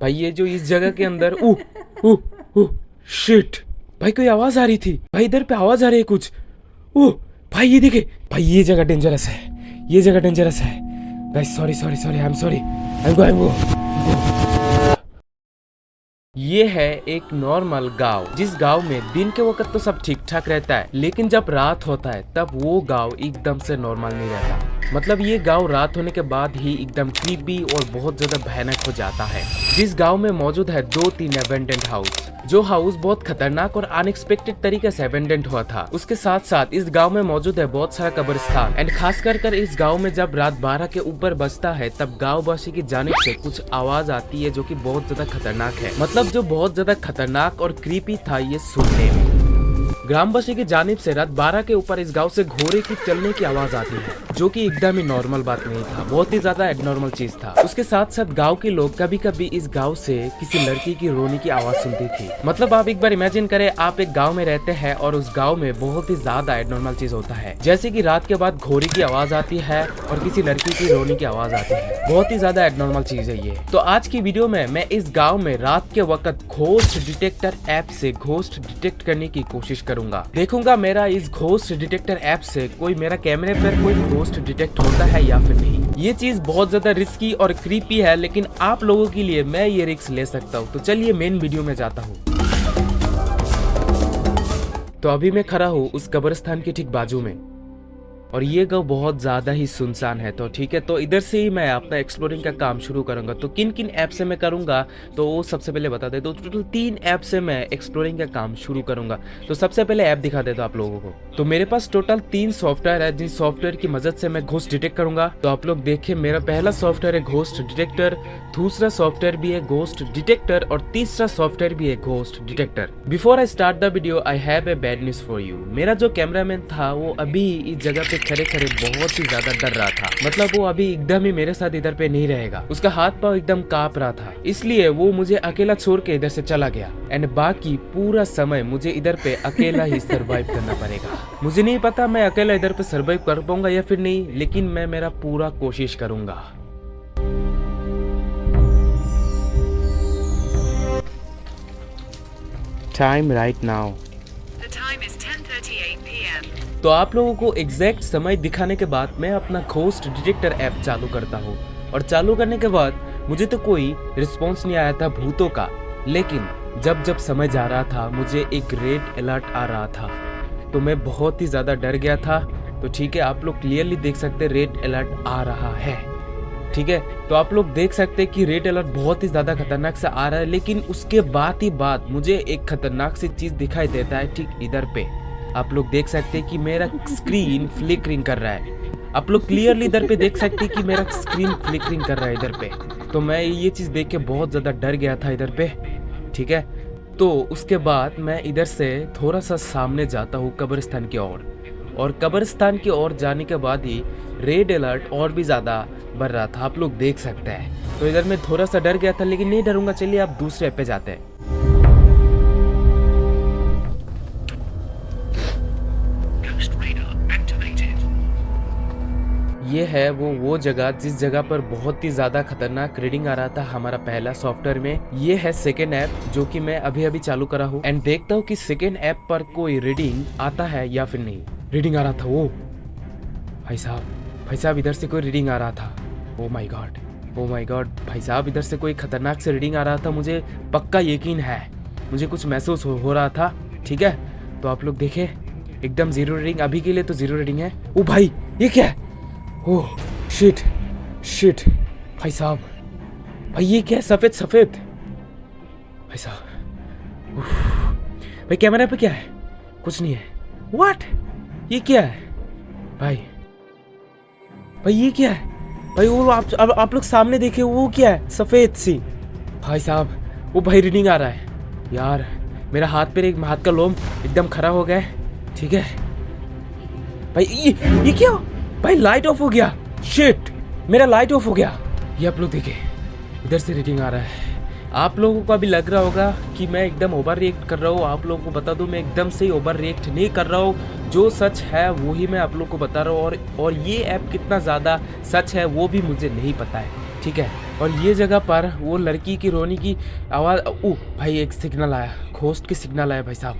भाई ये जो इस जगह के अंदर शिट भाई कोई आवाज आ रही थी भाई, इधर पे आवाज आ रही है कुछ। भाई ये देखे भाई, ये जगह डेंजरस है, ये जगह डेंजरस है guys. Sorry sorry sorry, I am sorry, I am गो। ये है एक नॉर्मल गांव, जिस गांव में दिन के वक्त तो सब ठीक ठाक रहता है, लेकिन जब रात होता है तब वो गांव एकदम से नॉर्मल नहीं रहता। मतलब ये गांव रात होने के बाद ही एकदम क्रीपी और बहुत ज्यादा भयानक हो जाता है। जिस गांव में मौजूद है 2-3 एबेंडेंट हाउस, जो हाउस बहुत खतरनाक और अनएक्सपेक्टेड तरीके से एबेंडेंट हुआ था। उसके साथ साथ इस गांव में मौजूद है बहुत सारा कब्रिस्तान। एंड खास कर इस गांव में जब रात 12 के ऊपर बजता है तब गाँव वासी की जानिब से कुछ आवाज आती है जो कि बहुत ज्यादा खतरनाक है। मतलब जो बहुत ज्यादा खतरनाक और क्रीपी था ये सुनने में। ग्रामवासी की जानिब से रात 12 के ऊपर इस गांव से घोड़े की चलने की आवाज आती है, जो कि एकदम ही नॉर्मल बात नहीं था, बहुत ही ज्यादा एबनॉर्मल चीज था। उसके साथ साथ गांव के लोग कभी कभी इस गांव से किसी लड़की की रोने की आवाज सुनती थी। मतलब आप एक बार इमेजिन करें, आप एक गांव में रहते हैं और उस गांव में बहुत ही ज्यादा एबनॉर्मल चीज होता है, जैसे कि रात के बाद घोड़े की आवाज आती है और किसी लड़की की रोने की आवाज आती है। बहुत ही ज्यादा एबनॉर्मल चीज है ये। तो आज की वीडियो में मैं इस गाँव में रात के वक्त घोस्ट डिटेक्टर ऐप से घोस्ट डिटेक्ट करने की कोशिश करूंगा। देखूंगा मेरा इस घोस्ट डिटेक्टर ऐप से कोई मेरा कैमरे पर कोई घोस्ट डिटेक्ट होता है या फिर नहीं। ये चीज बहुत ज्यादा रिस्की और क्रीपी है, लेकिन आप लोगों के लिए मैं ये रिस्क ले सकता हूँ। तो चलिए मेन वीडियो में जाता हूँ। तो अभी मैं खड़ा हूँ उस कब्रिस्तान के ठीक बाजू में, और ये गाँव बहुत ज्यादा ही सुनसान है। तो ठीक है, तो इधर से ही मैं अपना एक्सप्लोरिंग का काम शुरू करूंगा। तो किन किन ऐप से मैं करूंगा तो वो सबसे पहले बता दे। तो टोटल 3 ऐप से मैं एक्सप्लोरिंग का काम शुरू करूंगा। तो सबसे पहले ऐप दिखा देता हूं आप लोगों को। तो मेरे पास टोटल 3 सॉफ्टवेयर है, जिस सॉफ्टवेयर की मदद से मैं घोस्ट डिटेक्ट करूंगा। तो आप लोग देखिए, मेरा पहला सॉफ्टवेयर है घोस्ट डिटेक्टर, दूसरा सॉफ्टवेयर भी है घोस्ट डिटेक्टर और तीसरा सॉफ्टवेयर भी है ghost detector. Before I start the video I have a bad news for you. मेरा जो कैमरामैन था वो अभी इस जगह पे खड़े खड़े बहुत ही ज्यादा डर रहा था। मतलब वो अभी एकदम ही मेरे साथ इधर पे नहीं रहेगा, उसका हाथ पांव एकदम कांप रहा था, इसलिए वो मुझे अकेला छोड़ के इधर से चला गया। एंड बाकी पूरा समय मुझे इधर पे अकेला ही सरवाइव करना पड़ेगा। मुझे नहीं पता मैं अकेला इधर पे सरवाइव कर पाऊंगा या फिर नहीं, लेकिन मैं मेरा पूरा कोशिश करूंगा। Time right now. तो आप लोगों को एग्जैक्ट समय दिखाने के बाद मैं अपना घोस्ट डिटेक्टर ऐप चालू करता हूँ, और चालू करने के बाद मुझे तो कोई रिस्पॉन्स नहीं आया था भूतों का, लेकिन जब जब समय जा रहा था मुझे एक रेड अलर्ट आ रहा था। तो मैं बहुत ही ज्यादा डर गया था। तो ठीक है, आप लोग क्लियरली देख सकते रेड अलर्ट आ रहा है। ठीक है, तो आप लोग देख सकते हैं कि रेड अलर्ट बहुत ही ज्यादा खतरनाक से आ रहा है, लेकिन उसके बाद मुझे एक खतरनाक सी चीज दिखाई देता है ठीक इधर पे। आप लोग देख सकते हैं कि मेरा स्क्रीन फ्लिकरिंग कर रहा है। आप लोग क्लियरली इधर पे देख सकते हैं कि मेरा स्क्रीन फ्लिकरिंग कर रहा है इधर पे। तो मैं ये चीज देख के बहुत ज्यादा डर गया था इधर पे। ठीक है, तो उसके बाद मैं इधर से थोड़ा सा सामने जाता हूँ कब्रिस्तान की ओर, और कब्रिस्तान की ओर जाने के बाद ही रेड अलर्ट और भी ज्यादा बढ़ रहा था, आप लोग देख सकते हैं। तो इधर मैं थोड़ा सा डर गया था, लेकिन नहीं डरूंगा। चलिए आप दूसरे ऐप पे जाते हैं। ये है वो जगह जिस जगह पर बहुत ही ज्यादा खतरनाक रीडिंग आ रहा था हमारा पहला सॉफ्टवेयर में। ये है सेकेंड ऐप जो कि मैं अभी अभी चालू करा हूँ, एंड देखता हूँ कि सेकेंड ऐप पर कोई रीडिंग आता है या फिर नहीं। रीडिंग आ रहा था वो, भाई साहब इधर से कोई रीडिंग आ रहा था। ओ माय गॉड भाई साहब, इधर से कोई खतरनाक से रीडिंग आ रहा था। मुझे पक्का यकीन है, मुझे कुछ महसूस हो रहा था। ठीक है, तो आप लोग देखे एकदम 0 रीडिंग अभी के लिए, तो 0 रीडिंग है। ओ भाई ये क्या है? ओह शिट भाई साहब, भाई ये क्या है? सफेद भाई साहब। भाई कैमरा पे क्या है? कुछ नहीं है। व्हाट? ये क्या है भाई ये क्या है भाई? वो आप लोग सामने देखे, वो क्या है? सफेद सी। भाई साहब वो भाई रीडिंग आ रहा है यार। मेरा हाथ का लोम एकदम खड़ा हो गया है। ठीक है भाई, ये क्या भाई? लाइट ऑफ हो गया। शिट, मेरा लाइट ऑफ हो गया। ये आप लोग देखे, इधर से रीडिंग आ रहा है। आप लोगों को अभी लग रहा होगा कि मैं एकदम ओवर रिएक्ट कर रहा हूँ। आप लोगों को बता दूं, मैं एकदम से ओवर रिएक्ट नहीं कर रहा हूँ। जो सच है वो ही मैं आप लोगों को बता रहा हूँ, और ये ऐप कितना ज़्यादा सच है वो भी मुझे नहीं पता है। ठीक है, और ये जगह पर वो लड़की की रोने की आवाज़। ओ भाई एक सिग्नल आया, घोस्ट की सिग्नल आया भाई साहब।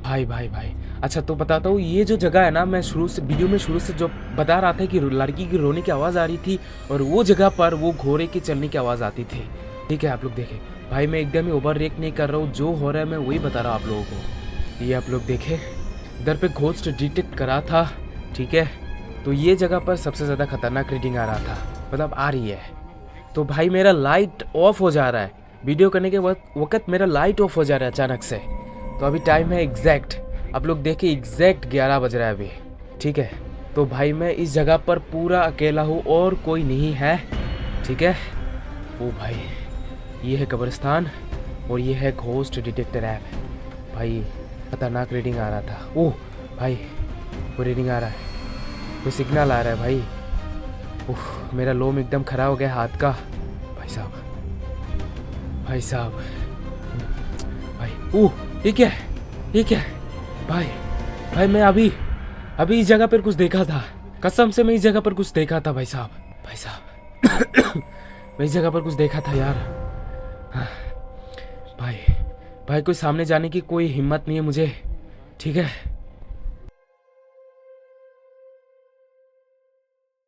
भाई भाई भाई अच्छा तो बताता हूँ, ये जो जगह है ना, मैं शुरू से वीडियो में शुरू से जो बता रहा था कि लड़की की रोने की आवाज़ आ रही थी और वो जगह पर वो घोड़े की चलने की आवाज़ आती थी। ठीक है, आप लोग देखें भाई, मैं एकदम ही ओवर रिएक्ट नहीं कर रहा हूँ, जो हो रहा है मैं वही बता रहा हूँ आप लोगों को। ये आप लोग देखें, इधर पे घोस्ट डिटेक्ट करा था। ठीक है, तो ये जगह पर सबसे ज़्यादा खतरनाक रीडिंग आ रहा था, मतलब आ रही है। तो भाई मेरा लाइट ऑफ हो जा रहा है, वीडियो करने के वक्त मेरा लाइट ऑफ हो जा रहा है अचानक से। तो अभी टाइम है एग्जैक्ट, आप लोग देखिए एग्जैक्ट 11 बज रहा है अभी। ठीक है, तो भाई मैं इस जगह पर पूरा अकेला हूँ और कोई नहीं है। ठीक है, ओ भाई ये है कब्रिस्तान और ये है घोस्ट डिटेक्टर ऐप। भाई खतरनाक रीडिंग आ रहा था। ओह भाई वो रीडिंग आ रहा है, कोई सिग्नल आ रहा है भाई। उफ मेरा लोम एकदम खड़ा हो गया हाथ का। भाई साहब भाई साहब भाई, ओह ठीक है भाई। भाई मैं अभी इस जगह पर कुछ देखा था, कसम से मैं इस जगह पर कुछ देखा था भाई साहब। भाई साहब मैं इस जगह पर कुछ देखा था यार। हाँ, भाई कोई सामने जाने की कोई हिम्मत नहीं है मुझे। ठीक है,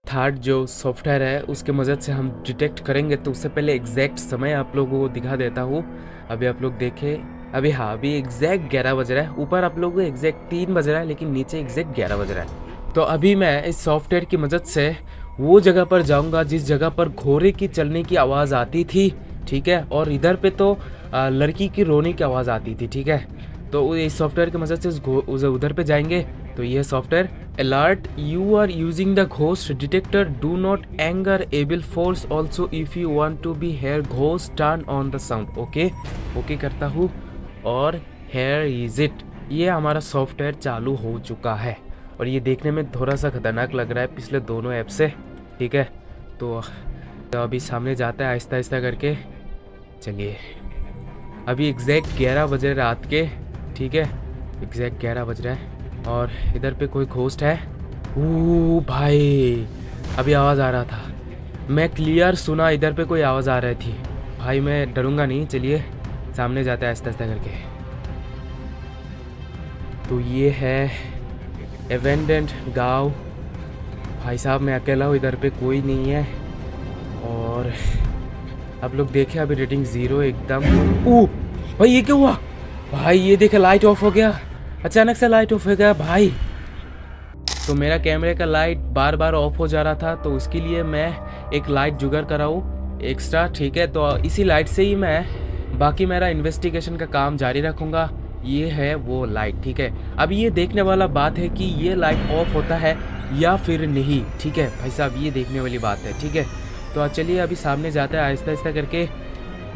थर्ड जो सॉफ्टवेयर है उसके मदद से हम डिटेक्ट करेंगे, तो उससे पहले एग्जैक्ट समय आप लोगों को दिखा देता हूँ। अभी आप लोग देखें, अभी हाँ अभी एग्जैक्ट 11 बज रहा है। ऊपर आप लोगों को एग्जैक्ट 3 बज रहा है, लेकिन नीचे एग्जैक्ट 11 बज रहा है। तो अभी मैं इस सॉफ्टवेयर की मदद से वो जगह पर जाऊंगा जिस जगह पर घोड़े की चलने की आवाज़ आती थी। ठीक है, और इधर पे तो लड़की की रोने की आवाज़ आती थी। ठीक है, तो इस सॉफ्टवेयर की मदद से उधर पे जाएंगे। तो ये software alert you are using the ghost detector, do not anger able force also if you want to be hear ghost turn on the sound. Okay करता हूँ और हेयर इज इट। ये हमारा सॉफ्टवेयर चालू हो चुका है और ये देखने में थोड़ा सा खतरनाक लग रहा है पिछले दोनों ऐप से। ठीक है, तो अभी सामने जाता है आहिस्ता आहिस्ता करके। चलिए अभी एग्जैक्ट 11 बजे रात के। ठीक है, एग्जैक्ट 11 बज रहा है और इधर पे कोई घोस्ट है। ओ भाई अभी आवाज़ आ रहा था, मैं क्लियर सुना इधर पे कोई आवाज़ आ रही थी। भाई मैं डरूंगा नहीं, चलिए सामने जाता है आहिस्ता आहिस्ता करके। तो ये है एवेंडेंट गांव। भाई साहब मैं अकेला हूँ, इधर पे कोई नहीं है और आप लोग देखें अभी रेटिंग 0 एकदम। ओह भाई ये क्या हुआ भाई, ये देखे लाइट ऑफ हो गया, अचानक से लाइट ऑफ हो गया भाई। तो मेरा कैमरे का लाइट बार बार ऑफ हो जा रहा था, तो उसके लिए मैं एक लाइट जुगाड़ कराऊँ एक्स्ट्रा। ठीक है, तो इसी लाइट से ही मैं बाकी मेरा इन्वेस्टिगेशन का काम जारी रखूँगा। ये है वो लाइट। ठीक है, अब ये देखने वाला बात है कि ये लाइट ऑफ होता है या फिर नहीं। ठीक है भाई साहब, ये देखने वाली बात है। ठीक है, तो चलिए अभी सामने जाता है आहिस्ता आहिस्ता करके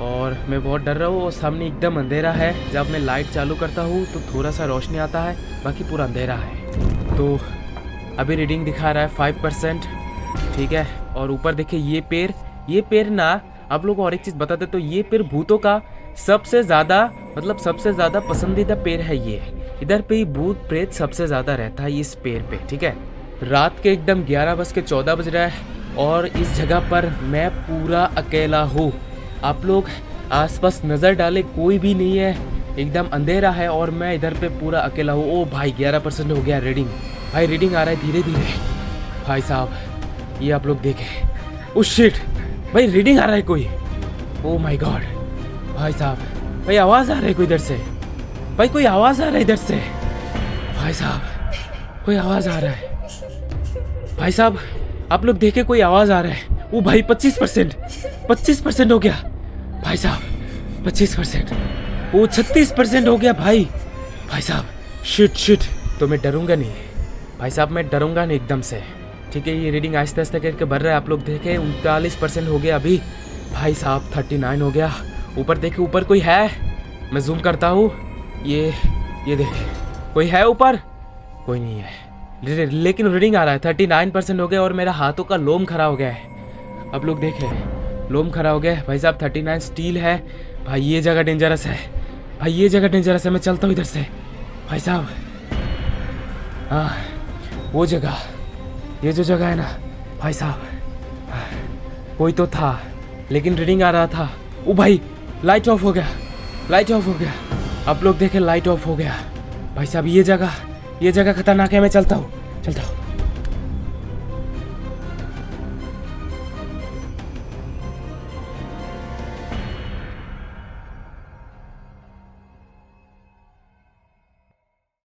और मैं बहुत डर रहा हूँ और सामने एकदम अंधेरा है। जब मैं लाइट चालू करता हूँ तो थोड़ा सा रोशनी आता है, बाकी पूरा अंधेरा है। तो अभी रीडिंग दिखा रहा है 5%। ठीक है, और ऊपर देखिए ये पेड़ ना, आप लोगों को और एक चीज़ बता दे तो ये पेड़ भूतों का सबसे ज़्यादा पसंदीदा पेड़ है। ये इधर पे ही भूत प्रेत सबसे ज़्यादा रहता है इस पेड़ पे। ठीक है, रात के एकदम 11:14 बज रहा है और इस जगह पर मैं पूरा अकेला हूँ। आप लोग आसपास नज़र डाले, कोई भी नहीं है, एकदम अंधेरा है और मैं इधर पे पूरा अकेला हूँ। ओ भाई 11% हो गया रीडिंग। भाई रीडिंग आ रहा है धीरे धीरे। भाई साहब ये आप लोग देखें, ओ शिट भाई रीडिंग आ रहा है कोई। ओ माय गॉड भाई साहब, भाई आवाज़ आ रहा है कोई इधर से, भाई कोई आवाज़ आ रहा है इधर से। भाई साहब कोई आवाज़ आ रहा है। भाई साहब आप लोग देखें कोई आवाज़ आ रहा है। ओ भाई 25% हो गया भाई साहब, 25%। ओ 36% हो गया भाई। भाई साहब शिट। तो मैं डरूंगा नहीं भाई साहब, मैं डरूंगा नहीं एकदम से। ठीक है, ये रीडिंग आहिस्ता आहिस्ता करके बढ़ रहा है। आप लोग देखें 39% हो गया अभी। भाई साहब 39 हो गया। ऊपर देखे, ऊपर कोई है, मैं जूम करता हूँ। ये देखे कोई है ऊपर, कोई नहीं है, लेकिन रीडिंग आ रहा है 39% हो गया और मेरा हाथों का लोम खड़ा हो गया है। आप लोग देखें लोम खड़ा हो गया है। भाई साहब 39 स्टील है। भाई ये जगह डेंजरस है, भाई ये जगह डेंजरस है। मैं चलता हूँ इधर से भाई साहब। हाँ वो जगह, ये जो जगह है ना भाई साहब, कोई तो था लेकिन रीडिंग आ रहा था। ओ भाई लाइट ऑफ हो गया, लाइट ऑफ हो गया। आप लोग देखें लाइट ऑफ हो गया। भाई साहब ये जगह खतरनाक है, मैं चलता हूँ।